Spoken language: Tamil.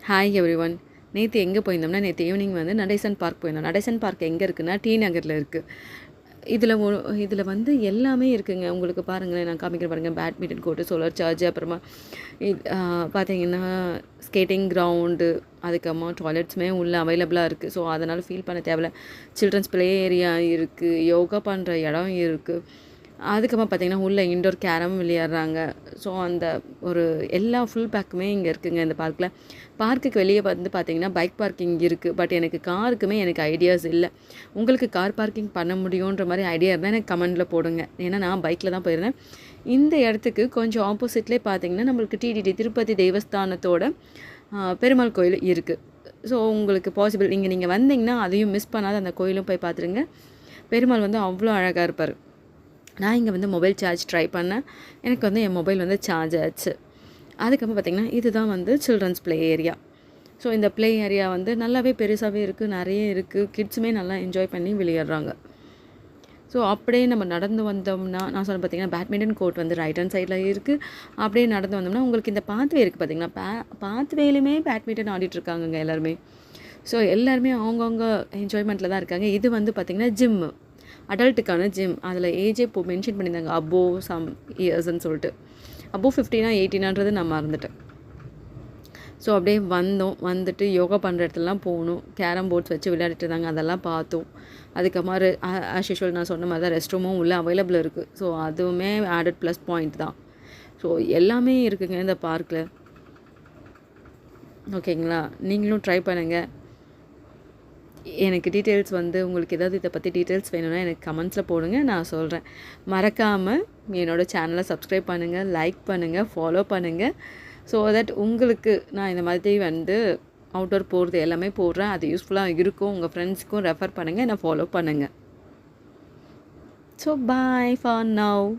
Hi everyone. நேற்று எங்கே போயிருந்தோம்னா, நேற்று ஈவினிங் வந்து நடேசன் பார்க் போயிருந்தோம். நடேசன் பார்க் எங்கே இருக்குன்னா, டி நகரில் இருக்குது. இதில் வந்து எல்லாமே இருக்குங்க. உங்களுக்கு பாருங்களேன், நான் காமிக்கிறேன் பாருங்கள். பேட்மிண்டன் கோர்ட்டு, சோலார் சார்ஜ், அப்புறமா பார்த்தீங்கன்னா ஸ்கேட்டிங் கிரவுண்டு, அதுக்கப்புறமா டாய்லெட்ஸுமே உள்ளே அவைலபிளாக இருக்குது. ஸோ அதனால் ஃபீல் பண்ண தேவையில்ல. சில்ட்ரன்ஸ் ப்ளே ஏரியா இருக்குது, யோகா பண்ணுற இடம் இருக்குது. அதுக்கப்புறம் பார்த்திங்கன்னா உள்ளே இன்டோர் கேரம் விளையாடுறாங்க. ஸோ அந்த ஒரு எல்லா ஃபுல் பேக்குமே இங்கே இருக்குதுங்க இந்த பார்க்கில். பார்க்குக்கு வெளியே வந்து பார்த்திங்கன்னா பைக் பார்க்கிங் இருக்குது. பட் எனக்கு காருக்குமே எனக்கு ஐடியாஸ் இல்லை. உங்களுக்கு கார் பார்க்கிங் பண்ண முடியுன்ற மாதிரி ஐடியா இருந்தால் எனக்கு கமெண்டில் போடுங்க. ஏன்னா நான் பைக்கில் தான் போயிருந்தேன். இந்த இடத்துக்கு கொஞ்சம் ஆப்போசிட்லேயே பார்த்திங்கன்னா நம்மளுக்கு டிடிடி திருப்பதி தேவஸ்தானத்தோட பெருமாள் கோயில் இருக்குது. ஸோ உங்களுக்கு பாசிபிள் இங்கே நீங்கள் வந்தீங்கன்னா அதையும் மிஸ் பண்ணாத அந்த கோயிலும் போய் பார்த்துருங்க. பெருமாள் வந்து அவ்வளோ அழகாக இருப்பார். நான் இங்கே வந்து மொபைல் சார்ஜ் ட்ரை பண்ணேன். எனக்கு வந்து என் மொபைல் வந்து சார்ஜ் ஆச்சு. அதுக்கப்புறம் பார்த்திங்கன்னா இதுதான் வந்து சில்ட்ரன்ஸ் ப்ளே ஏரியா. ஸோ இந்த ப்ளே ஏரியா வந்து நல்லாவே பெருசாகவே இருக்குது, நிறைய இருக்குது. கிட்ஸுமே நல்லா என்ஜாய் பண்ணி விளையாடுறாங்க. ஸோ அப்படியே நம்ம நடந்து வந்தோம்னா, நான் சொன்ன பார்த்திங்கன்னா பேட்மிண்டன் கோர்ட் வந்து ரைட் ஹேண்ட் சைடில் இருக்குது. அப்படியே நடந்து வந்தோம்னா உங்களுக்கு இந்த பாத்வே இருக்குது பார்த்திங்கன்னா, பாத்வேலையுமே பேட்மிண்டன் ஆடிட்டுருக்காங்கங்க எல்லாருமே. ஸோ எல்லாருமே அவங்கவுங்க என்ஜாய்மெண்ட்டில் தான் இருக்காங்க. இது வந்து பார்த்திங்கன்னா ஜிம்மு, அடல்ட்டுக்கான ஜிம். அதில் ஏஜே இப்போ மென்ஷன் பண்ணியிருந்தாங்க, அபோவ் சம் இயர்ஸ்ன்னு சொல்லிட்டு. அபோவ் 50 18ன்றது நான் மறந்துட்டேன். ஸோ அப்படியே வந்துட்டு யோகா பண்ணுற இடத்துலலாம் போகணும். கேரம் போர்ட்ஸ் வச்சு விளையாடிட்டு இருந்தாங்க, அதெல்லாம் பார்த்தோம். அதுக்கப்புறம் ஆஸ் யூஷுவல் நான் சொன்ன மாதிரி தான் ரெஸ்ட் ரூமும் உள்ளே அவைலபிள் இருக்குது. ஸோ அதுவுமே ஆடட் ப்ளஸ் பாயிண்ட் தான். ஸோ எல்லாமே இருக்குங்க இந்த பார்க்கில். ஓகேங்களா, நீங்களும் ட்ரை பண்ணுங்கள். எனக்கு டீட்டெயில்ஸ் வந்து உங்களுக்கு ஏதாவது இதை பற்றி டீட்டெயில்ஸ் வேணும்னா எனக்கு கமெண்ட்ஸில் போடுங்க, நான் சொல்கிறேன். மறக்காமல் என்னோடய சேனலை சப்ஸ்கிரைப் பண்ணுங்கள், லைக் பண்ணுங்கள், ஃபாலோ பண்ணுங்கள். ஸோ தட் உங்களுக்கு நான் இந்த மாதிரி வந்து அவுட்டோர் போகிறது எல்லாமே போடுறேன். அது யூஸ்ஃபுல்லாக இருக்கும். உங்கள் ஃப்ரெண்ட்ஸுக்கும் ரெஃபர் பண்ணுங்கள், என்னை ஃபாலோ பண்ணுங்கள். So bye for now.